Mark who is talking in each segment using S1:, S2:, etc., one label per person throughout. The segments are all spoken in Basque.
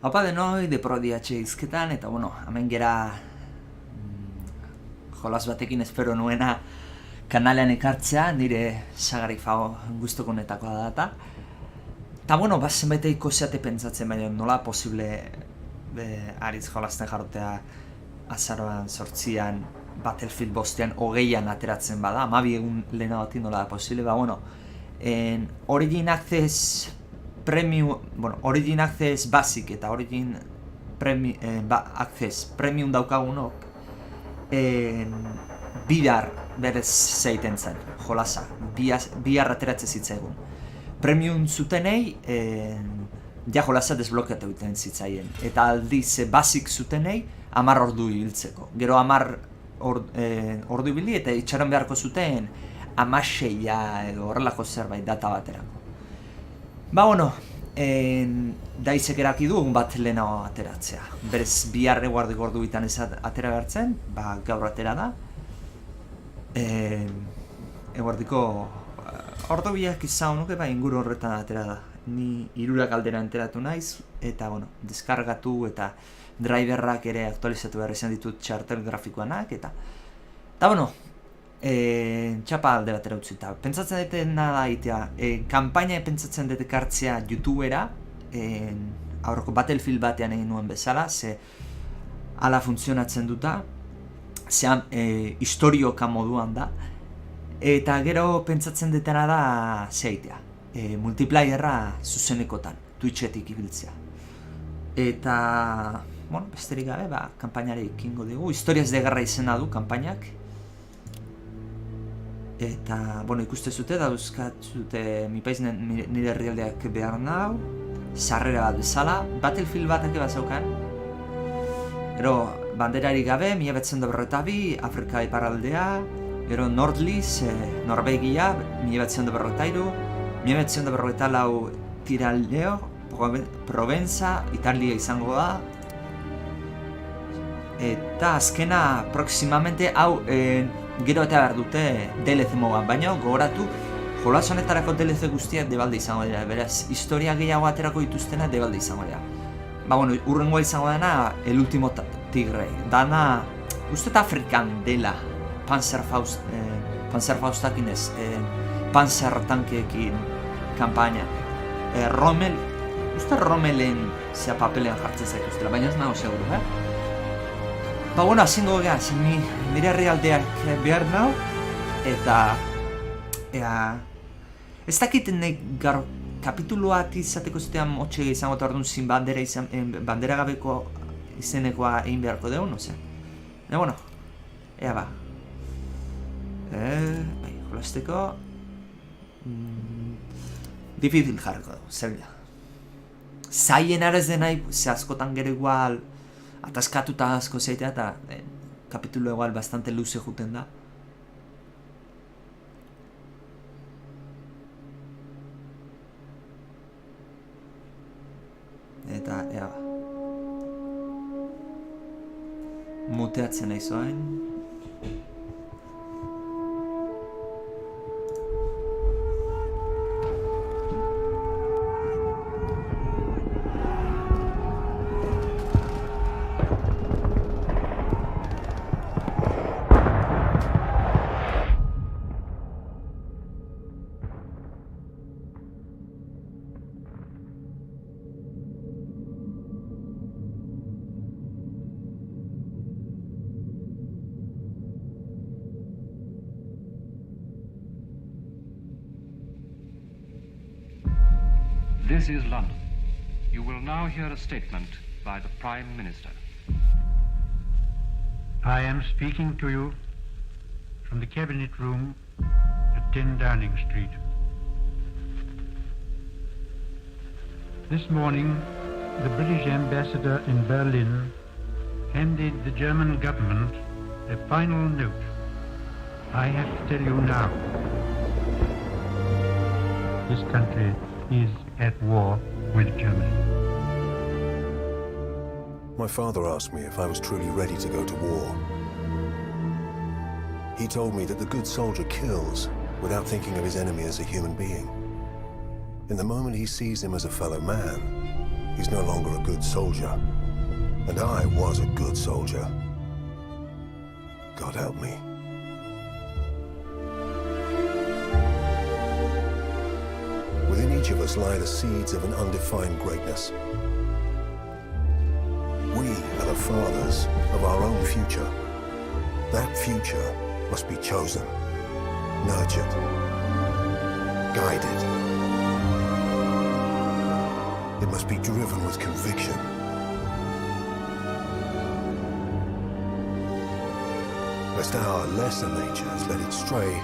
S1: Haupa denoi, deprodiatxe izketan, eta hemen gera jolas batekin espero nuena kanalean ekartzea, nire sagarik guztokonetakoa data. Eta zenbait ikoseate pentsatzen, baina nola posible aritz jolasten jarrotea azaroan 8an, Battlefield 5an, 20an ateratzen bada, 12 egun lehenagotik nola da posible, Origin Access Premium, Origin Access Basic eta Origin Access Premium daukagunok bihar berez zeiten zen, jolasa, bihar ateratzen zitzaigun. Premium zutenei, jolasa desblokeatu egiten zitzaien, eta aldiz Basic zutenei 10 ordu ibiltzeko. Gero 10 ordu ibili eta itxaron beharko zuten 16 edo horrelako zerbait data baterako. Daizek eraki du bat lehenago ateratzea. Berez bihar eguardiko ordu bitan ez atera behartzen, gaur atera da. Eguardiko ordu biak izan nuke, inguru horretan atera da. Ni 3 galdera enteratu naiz, eta deskargatu eta driverrak ere aktualizatu behar izan ditut txartel grafikoanak, eta txapa alde batera utzita. Pentsatzen dute nada itea, kampaina pentsatzen dute kartzea YouTubera, aurreko Battlefield batean egin nuen bezala, ze ala funtzionatzen duta, zean historioka moduan da, eta gero pentsatzen dutena da zeitea, multiplayerra zuzenekotan, Twitchetik ibiltzea. Eta, besterik gabe, kampainari ekingo dugu, historiaz de guerra izena du kampainak. Eta, ikuste zute, dauzkatzute mi paiz nire herrialdeak behar nau, sarrera bat bezala, Battlefield batak bazaukan. Gero, banderari gabe, 1942, Afrika iparraldea, gero Nordliz, Norvegia, 1943, 1944 Tiraldeo, Provenza, Italia izango da. Eta azkena, proximamente, hau, gero eta behar dute DLC mogan, baina gogoratu, jolas honetarako DLC guztiak debalde izango dira, beraz, historia gehiago aterako dituztena debalde izango dira. Urrengoa izango dena, El Último Tigre, dana, uste eta Afrikan dela, Panzerfaustakin ez, Panzer tankeekin kampaina. Rommel, uste Rommelen zea papelean jartzen zaik ustela, baina ez nago seguru, azingo gehan, nire herrialdeak behar nau, eta ez dakit nahi garo kapituluat izateko zutean motxe izango tardun zin bandera gabeko izenekoa egin beharko dugu, no ze? Ea jolasteko difícil jarriko dugu, zerbila. Zaien arez denai, ze askotan gero igual ataskatuta asko zeitea eta kapitulu egual bastante luze juten da. Eta, muteatzen nahi zoain.
S2: This is London. You will now hear a statement by the Prime Minister.
S3: I am speaking to you from the Cabinet Room at 10 Downing Street. This morning, the British ambassador in Berlin handed the German government a final note. I have to tell you now. This country is at war with Germany.
S4: My father asked me if I was truly ready to go to war. He told me that the good soldier kills without thinking of his enemy as a human being. In the moment he sees him as a fellow man, He's no longer a good soldier. And I was a good soldier. God help me. Within each of us lie the seeds of an undefined greatness. We are the fathers of our own future. That future must be chosen, nurtured, guided. It must be driven with conviction. Lest our lesser natures let it stray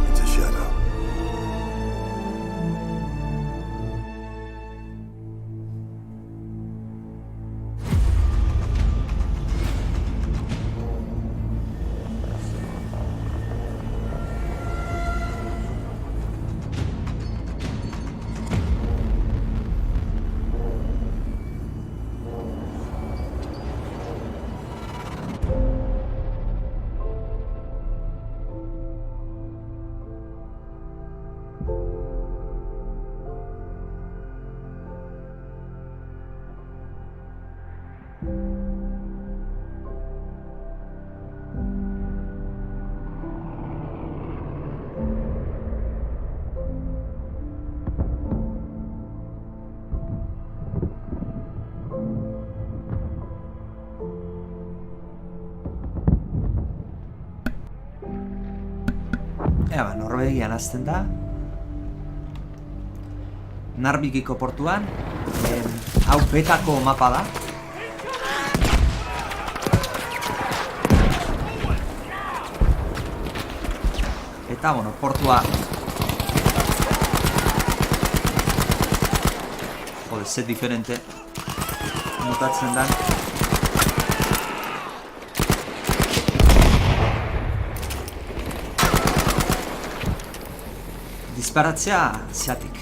S4: into shadow.
S1: Norvegian hasten da. Narvikiko portuan. Hau betako mapa da. Eta, bueno, portua... Jode, set diferente. Notatzen da. Disparatzea zeatik.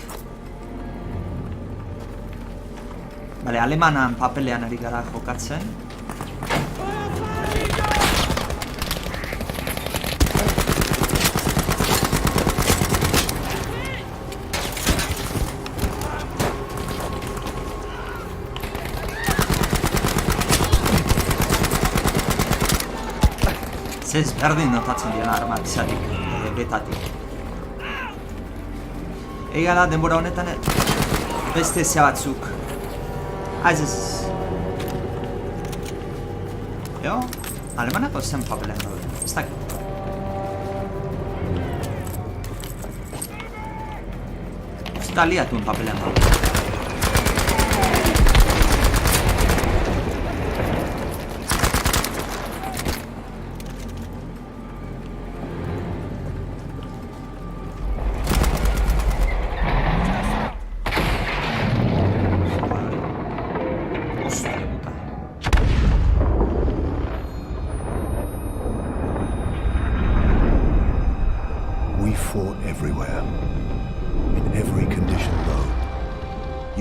S1: Bale, alemanan papelean ari gara jokatzen. Zez berdin notatzen dira armak zeatik, betatik. Ega da, denbora honetan beste zea batzuk. Ez. Jo, alemanako zen papelean daude. Ez dakit. Ez da aliatun papelean daude.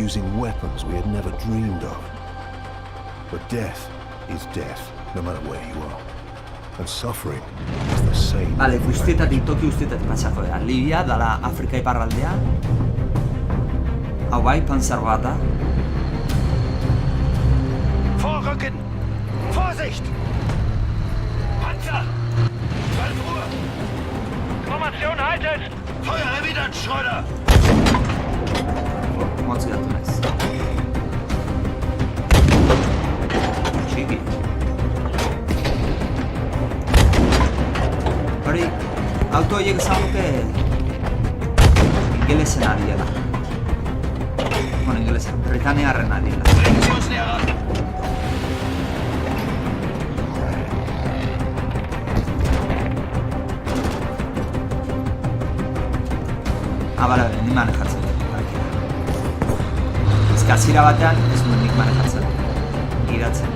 S4: Using weapons we had never dreamed of. But death is death, no matter where you are. And suffering is the same.
S1: Vale, guztietatik, toki guztietatik pasako da. Libia, dala Afrika iparraldea. Hau bai, panzer bat da.
S5: Vorrücken! Vorsicht! Panzer! 12 Uhr! Formation halten! Feuer erwidert, Schröder!
S1: Motzi datu naiz. Txiki. Hori, auto horiek esan duke ingelesen adiela. Bueno, ingelesen, Britaniarren adiela. Bale, ni manejatzen dut. Kasira batean ez nuen nik manejatzen. Giratzen.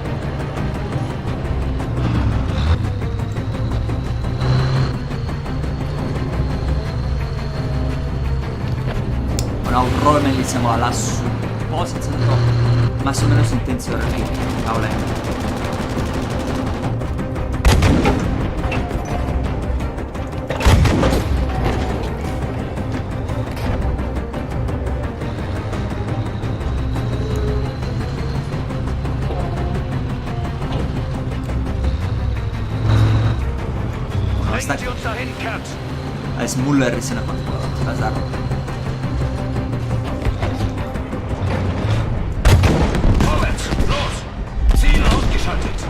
S1: Bueno, hau hemen izango da lazu. Posatzen dut. Más o menos intentzio horrekin. Hau lehen. Ez Muller izena kontuko da, ez dago.
S5: Vorwärts! Los! Ziel ausgeschaltet!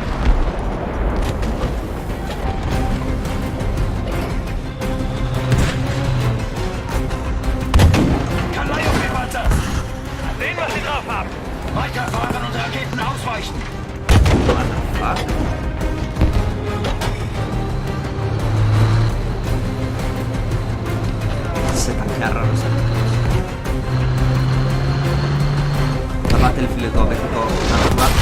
S5: Calliope-Panzer! Sehen, was sie drauf haben! Weiterfahren und Raketen ausweichen!
S1: What the fuck? Se tankea raro zen. Eta Battlefieldeko betiko narrat bat.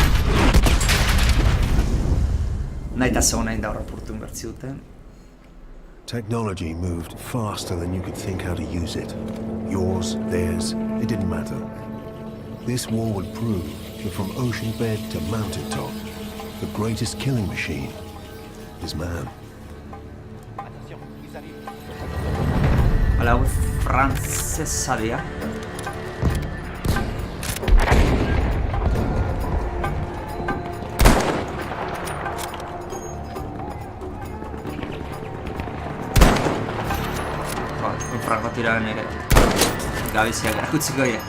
S1: Nahi eta zegoen nahi da horra portu inbertzi duten.
S4: Technology moved faster than you could think how to use it. Yours, theirs, it didn't matter. This war would prove that from ocean bed to mountaintop, the greatest killing machine is man.
S1: Hala, hau frantzesa dira. Frankotiroaren ere gabiziak erakutziko dira.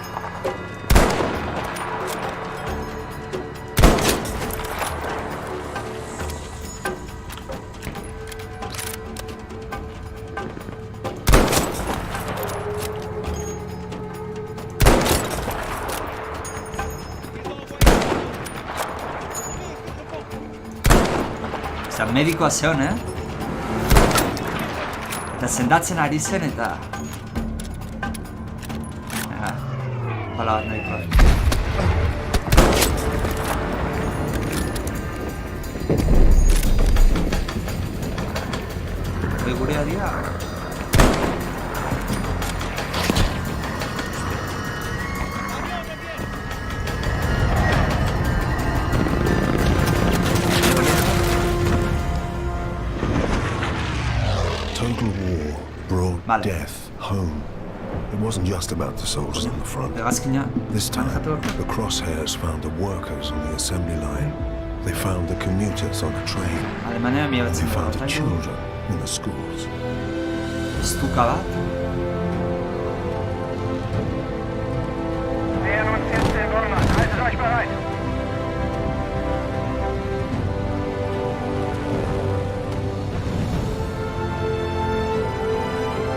S1: Eta medikoa zeon, Eta sendatzen ari zen eta... Hala bat nahiko da. Hoi gurea dira?
S4: Total war brought
S1: Vale.
S4: death home. It wasn't just about the soldiers on the front.
S1: Hegazkina...
S4: This time, the crosshairs found the workers on the assembly line. They found the commuters on the train.
S1: Alemania
S4: They
S1: miabatzen
S4: found the
S1: da.
S4: children in the schools.
S1: Stuka bat.
S5: Nähern uns jetzt den Wollmann. Haltet euch bereit!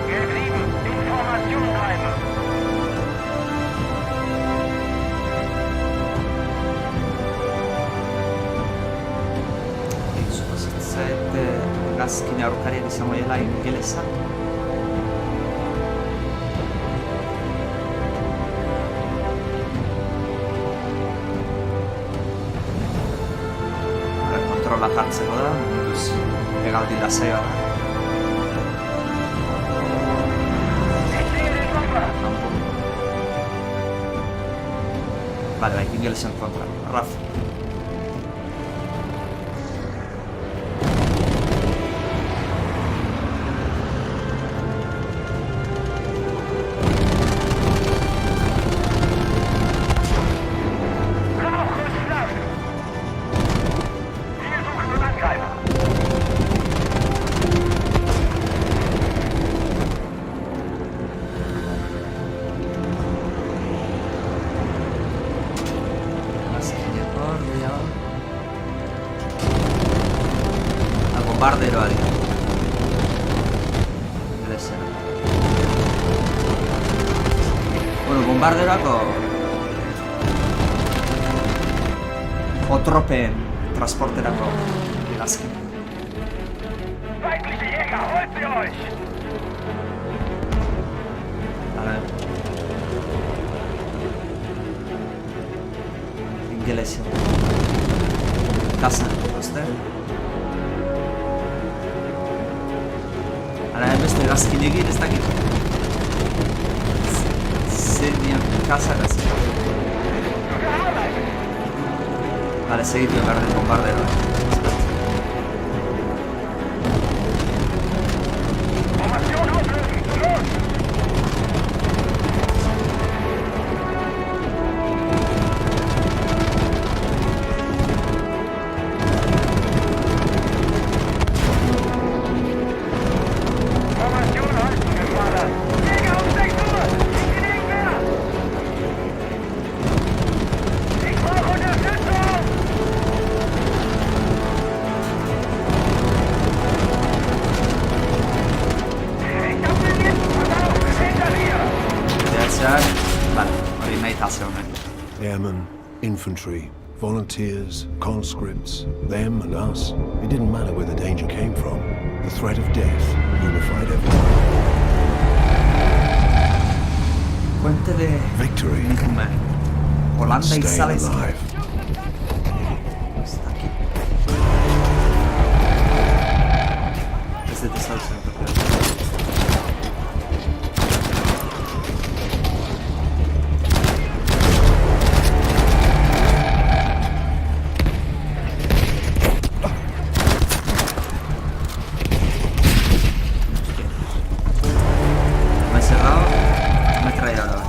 S5: Geblieben! Information treiben!
S1: Suposatzet hegazkin aurkariak izango dela ingelesa. Kontrola jartzeko da, munduz hegaldi lasai bat da.
S5: Ich sehe den Bomber!
S1: Vale, bai, ingelesen kontra. Raf.
S5: Rauchrüstler! Wir suchen nun Angreifer!
S1: Hegazkinak hor, gehiago. Bombarderoa dira. Ingelesena. Bueno, bombarderoako... Otropeen transporterako hegazkin.
S5: Feindliche Jäger, holt sie euch!
S1: Hala. Ingelesena. Kasa, uste? Hala, beste hegazkin egin ez dakit. Zenian kasa hegazkin. Vale, segitu behar den bombarderoa.
S5: Formation auslösen! Los! Formation halten!
S1: kamikaze honen.
S4: Airmen, infantry, volunteers, conscripts, them and us. It didn't matter where the danger came from. The threat of death unified everyone.
S1: Puente de
S4: Victory.
S1: Nikume. Holanda
S4: Staying
S1: izala
S4: alive.
S1: Está aquí. Desde Estados Unidos. Me he cerrado. Me he traído a la vez.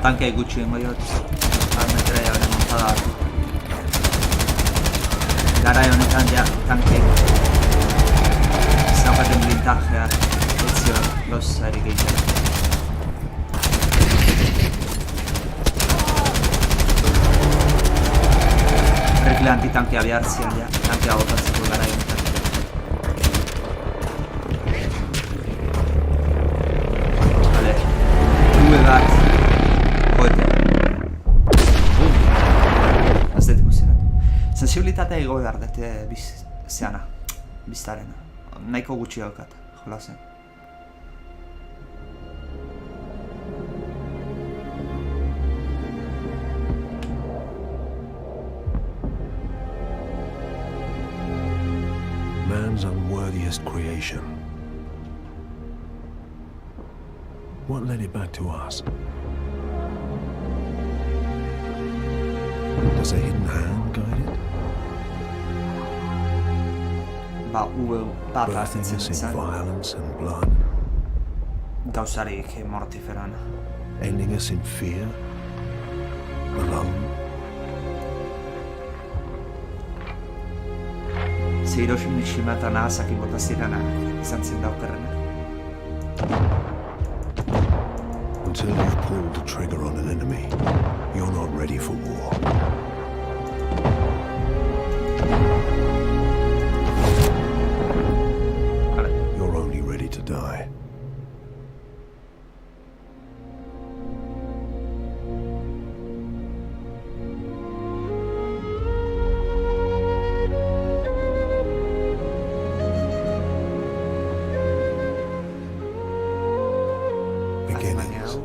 S1: Tanke gutxi ingo jot, metraia hori montada hartu. Garai honetan ja tanke zaukaten blintajea etzio gauzari gehiago. Rifle antitanke abiartzia ja, tankea botatzeko garai honetan. Vale, due bat. Ez dut ikusten. Sensibilitatea igo behar dute biztaren. Nahiko gutxi daukat, jolasen.
S4: Man's unworthiest creation. What led it back to us? Does a hidden hand guide it?
S1: Ba, bat
S4: Birthing
S1: azitzen
S4: us in
S1: izan,
S4: violence and blood?
S1: gauzarik mortiferan.
S4: Ending us in fear? Alone?
S1: Ze Hiroshima eta Nagasaki bota ziranak izan zen daukerrena.
S4: Until you've pulled the trigger on an enemy, you're not ready for war. You're only ready to die. Beginnings.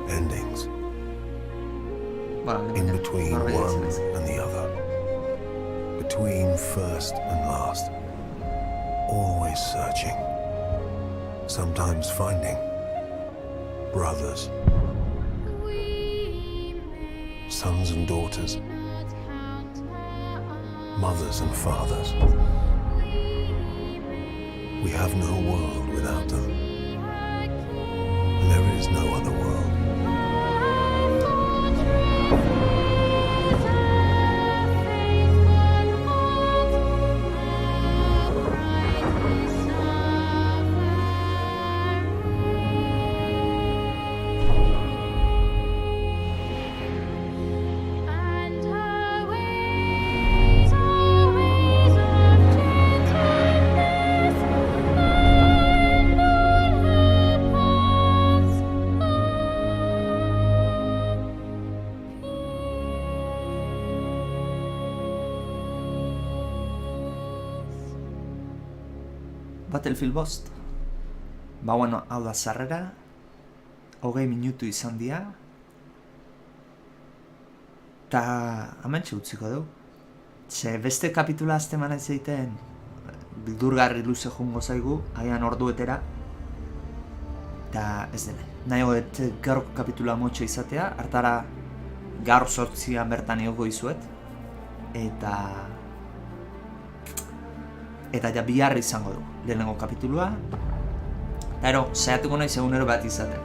S4: Endings. In between one and the other. Between first and last. Always searching. Sometimes finding. Brothers. Sons and daughters. Mothers and fathers. We have no world without them. There is no other world.
S1: Battlefield Bost. Ba, bueno, hau da sarrera. 20 minutu izan dira. Ta hementxe utziko dugu. Ze beste kapitula azteman ez egiten bildurgarri luze jungo zaigu, agian orduetera. Ta ez dene. Nahiago gaurko kapitula motxe izatea, hartara gaur 8 bertan egongo izuet. Eta ja bihar izango du, lehenengo kapitulua. Eta ero, saiatuko naiz egunero bat izaten.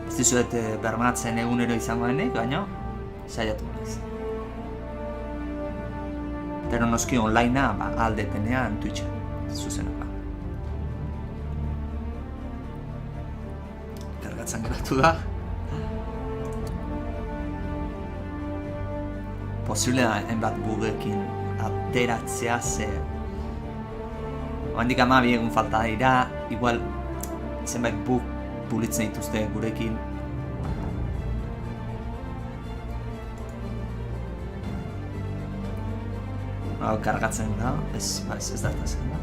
S1: Ez dizuet bermatzen egunero izango denik, baina saiatuko naiz. Eta ero noski onlinea aldetenean Twitchen. zuzenaka. Kargatzen geratu da. Posible da enbat bugekin ateratzea ze... Oandik 12 egun falta dira, igual zenbait bug bulitzen dituzte gurekin. Hau kargatzen da, ez da zen da.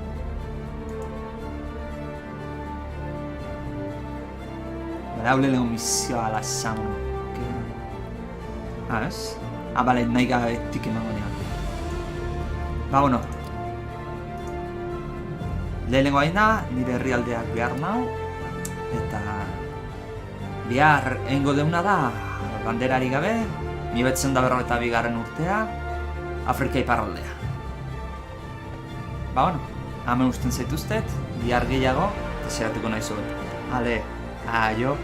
S1: Bera, hau lehenengo misioa ala esan. Ez? Bale, nahi gabetik emango nian. Bueno. Lehenengo hain da, nire herrialdeak behar nau. Eta... Bihar egingo deuna da, banderari gabe, 1942 urtea, Afrika iparraldea. Bueno, hemen usten zaituztet, bihar gehiago, eta zeratuko nahi zuen. Ale, aio.